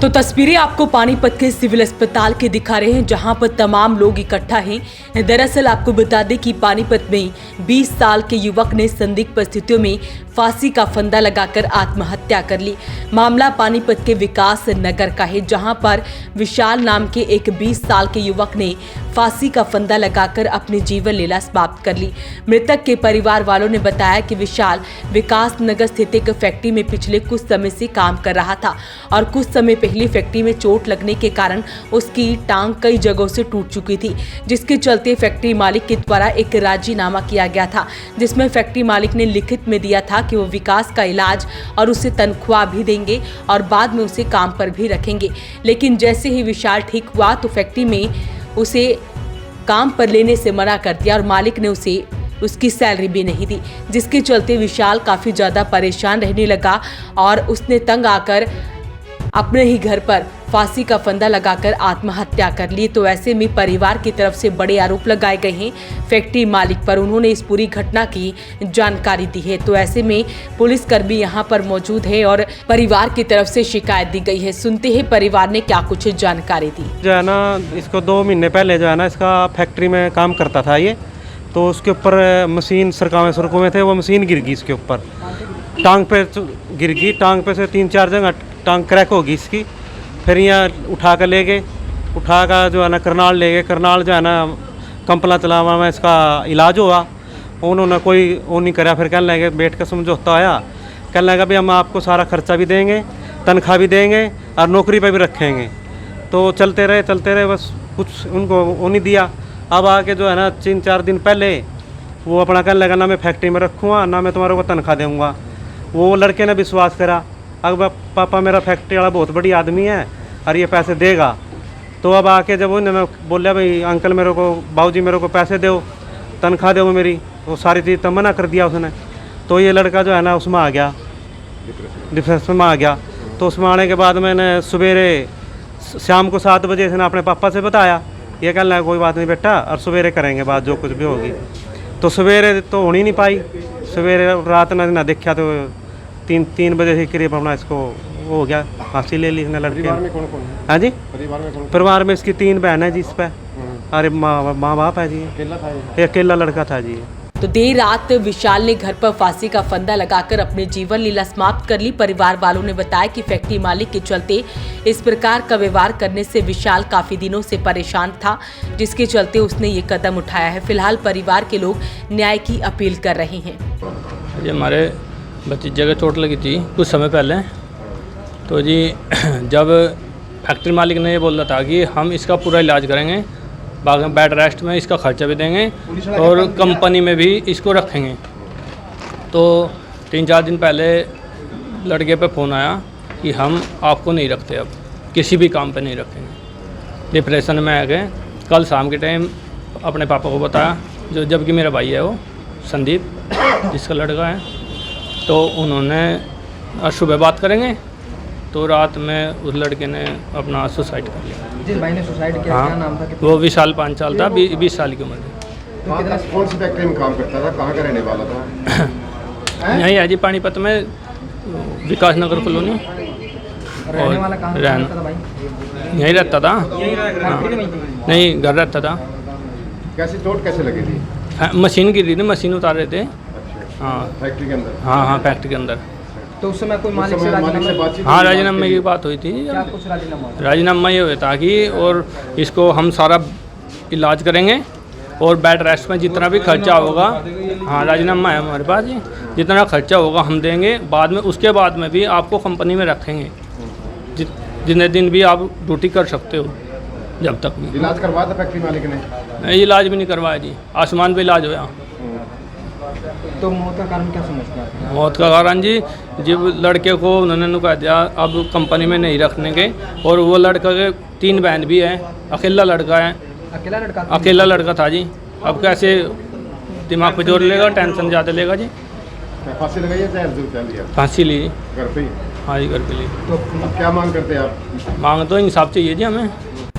तो तस्वीरें आपको पानीपत के सिविल अस्पताल के दिखा रहे हैं, जहां पर तमाम लोग इकट्ठा हैं। दरअसल आपको बता दें कि पानीपत में 20 साल के युवक ने संदिग्ध परिस्थितियों में फांसी का फंदा लगाकर आत्महत्या कर ली। मामला पानीपत के विकास नगर का है, जहां पर विशाल नाम के एक 20 साल के युवक ने फांसी का फंदा लगाकर अपनी जीवन लीला समाप्त कर ली। मृतक के परिवार वालों ने बताया कि विशाल विकास नगर स्थित एक फैक्ट्री में पिछले कुछ समय से काम कर रहा था और कुछ समय पहले फैक्ट्री में चोट लगने के कारण उसकी टांग कई जगहों से टूट चुकी थी, जिसके चलते फैक्ट्री मालिक के द्वारा एक राजीनामा किया गया था, जिसमें फैक्ट्री मालिक ने लिखित में दिया था कि वो विकास का इलाज और उसे तनख्वाह भी देंगे और बाद में उसे काम पर भी रखेंगे। लेकिन जैसे ही विशाल ठीक हुआ तो फैक्ट्री में उसे काम पर लेने से मना कर दिया और मालिक ने उसे उसकी सैलरी भी नहीं दी, जिसके चलते विशाल काफ़ी ज़्यादा परेशान रहने लगा और उसने तंग आकर अपने ही घर पर फांसी का फंदा लगाकर आत्महत्या कर ली। तो ऐसे में परिवार की तरफ से बड़े आरोप लगाए गए हैं फैक्ट्री मालिक पर। उन्होंने इस पूरी घटना की जानकारी दी है। तो ऐसे में पुलिसकर्मी यहाँ पर मौजूद है और परिवार की तरफ से शिकायत दी गई है। सुनते हैं परिवार ने क्या कुछ जानकारी दी। जो है ना, इसको 2 महीने पहले जो है ना, इसका फैक्ट्री में काम करता था ये, तो उसके ऊपर मशीन सरकावे में थे, वो मशीन गिर गई इसके ऊपर, टांग पे गिर गई। टांग पे से 3-4 जगह टांग क्रैक होगी इसकी। फिर यहाँ उठा कर ले गए, उठा कर जो है ना करनाल ले गए। करनाल जो है ना कंपला चलावा में इसका इलाज हुआ, उन्होंने कोई वो नहीं करा। फिर कहने लगे, बैठ कर समझौता आया, कहने लगा भाई हम आपको सारा खर्चा भी देंगे, तनख्वाह भी देंगे और नौकरी पर भी रखेंगे। तो चलते रहे, बस कुछ उनको वो नहीं दिया। अब आके जो है ना 3-4 दिन पहले वो अपना कहने लगा, ना मैं फैक्ट्री में रखूँगा, ना मैं तुम्हारे को तनख्वाह दूँगा। वो लड़के ने विश्वास करा, अब पापा मेरा फैक्ट्री वाला बहुत बड़ी आदमी है और ये पैसे देगा। तो अब आके जब उन्होंने बोला, भाई अंकल मेरे को, बाबूजी मेरे को पैसे दो, तनख्वाह दो मेरी, वो सारी चीज़ तो मना कर दिया उसने। तो ये लड़का जो है ना उसमें आ गया, डिप्रेशन में आ गया। तो उसमें आने के बाद मैंने सवेरे शाम को 7 बजे इसने अपने पापा से बताया। ये कहना है कोई बात नहीं बेटा, और सवेरे करेंगे बात जो कुछ भी होगी। तो सवेरे तो होनी नहीं पाई। सवेरे रात ना देखा तो 3 बजे से करीब अपना इसको वो हो गया, फांसी ले ली इसने लड़के। परिवार में कौन कौन है? हाँ जी, परिवार में इसकी 3 बहन है जी, इस पर अरे माँ बाप है जी, अकेला था ये अकेला लड़का था जी। तो देर रात विशाल ने घर पर फांसी का फंदा लगाकर अपने जीवन लीला समाप्त कर ली। परिवार वालों ने बताया कि फैक्ट्री मालिक के चलते इस प्रकार का व्यवहार करने से विशाल काफी दिनों से परेशान था, जिसके चलते उसने ये कदम उठाया है। फिलहाल परिवार के लोग न्याय की अपील कर रहे हैं। जी हमारे भतीजे को चोट लगी थी कुछ समय पहले। तो जी जब फैक्ट्री मालिक ने ये बोला था कि हम इसका पूरा इलाज करेंगे, बाकी बेड रेस्ट में इसका खर्चा भी देंगे और कंपनी में भी इसको रखेंगे। तो 3-4 दिन पहले लड़के पे फ़ोन आया कि हम आपको नहीं रखते, अब किसी भी काम पे नहीं रखेंगे। डिप्रेशन में आ गए। कल शाम के टाइम अपने पापा को बताया, जबकि मेरा भाई है वो संदीप जिसका लड़का है। तो उन्होंने सुबह बात करेंगे, तो रात में उस लड़के ने अपना सुसाइड कर लिया। जिस भाई ने सुसाइड किया, क्या नाम था? वो विशाल 5 साल था, 20 साल की उम्र थी। कौन सी फैक्ट्री में काम करता था, कहाँ का रहने वाला था? यहीं है जी, पानीपत में विकास नगर कॉलोनी। रहने वाला कहाँ था भाई? यहीं रहता था। नहीं, घर रहता था। कैसी चोट कैसे लगी थी? मशीन गिरी थी, मशीन उतार रहे थे। हाँ, फैक्ट्री के अंदर? हाँ, फैक्ट्री के अंदर। तो उस समय कोई मालिक से बातचीत? हाँ, राजीनामे की बात हुई थी। क्या कुछ राजीनामा? राजीनामा ये हुआ था कि और इसको हम सारा इलाज करेंगे और बेड रेस्ट में जितना भी खर्चा होगा, हाँ राजीनामा है हमारे पास जी, जितना खर्चा होगा हम देंगे। बाद में उसके बाद में भी आपको कंपनी में रखेंगे, जितने दिन भी आप ड्यूटी कर सकते हो, जब तक भी। इलाज करवाया था फैक्ट्री मालिक ने? नहीं, इलाज भी नहीं करवाया जी, आसमान पे इलाज हुआ। तो मौत का कारण क्या समझते हैं? मौत का कारण जी, जब लड़के को उन्होंने कहा दिया अब कंपनी में नहीं रखने के, और वो लड़का के 3 बहन भी है, अकेला लड़का है। अकेला लड़का था जी। अब कैसे दिमाग पे जोर लेगा, टेंशन ज़्यादा लेगा जी। फांसी लगाई है? फांसी ली घर पे ही? हाँ जी, घर पे ली। तो क्या मांग करते हैं आप? मांग तो इंसाफ चाहिए जी हमें।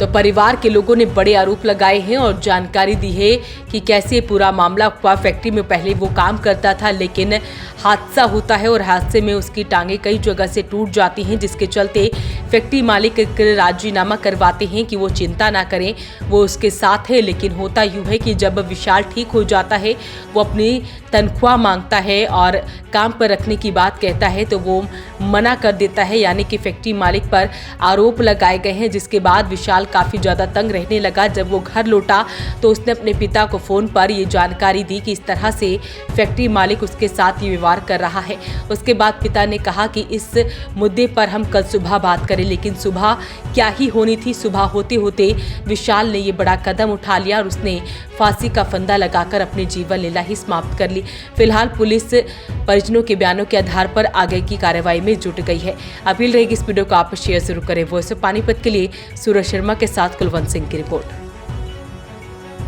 तो परिवार के लोगों ने बड़े आरोप लगाए हैं और जानकारी दी है कि कैसे पूरा मामला हुआ। फैक्ट्री में पहले वो काम करता था, लेकिन हादसा होता है और हादसे में उसकी टांगें कई जगह से टूट जाती हैं, जिसके चलते फैक्ट्री मालिक राजीनामा करवाते हैं कि वो चिंता ना करें, वो उसके साथ है। लेकिन होता यूँ है कि जब विशाल ठीक हो जाता है, वो अपनी तनख्वाह मांगता है और काम पर रखने की बात कहता है तो वो मना कर देता है, यानी कि फैक्ट्री मालिक पर आरोप लगाए गए हैं। जिसके बाद विशाल काफ़ी ज़्यादा तंग रहने लगा। जब वो घर लौटा तो उसने अपने पिता को फ़ोन पर ये जानकारी दी कि इस तरह से फैक्ट्री मालिक उसके साथ ये व्यवहार कर रहा है। उसके बाद पिता ने कहा कि इस मुद्दे पर हम कल सुबह बात करें, लेकिन सुबह क्या ही होनी थी। सुबह होते होते विशाल ने ये बड़ा कदम उठा लिया और उसने फांसी का फंदा लगाकर अपनी जीवन लीला ही समाप्त कर ली। फिलहाल पुलिस परिजनों के बयानों के आधार पर आगे की कार्रवाई में जुट गई है। अपील रहेगी इस वीडियो को आप शेयर जरूर करें। वॉइस ऑफ पानीपत के लिए सूरज शर्मा के साथ कुलवंत सिंह की रिपोर्ट।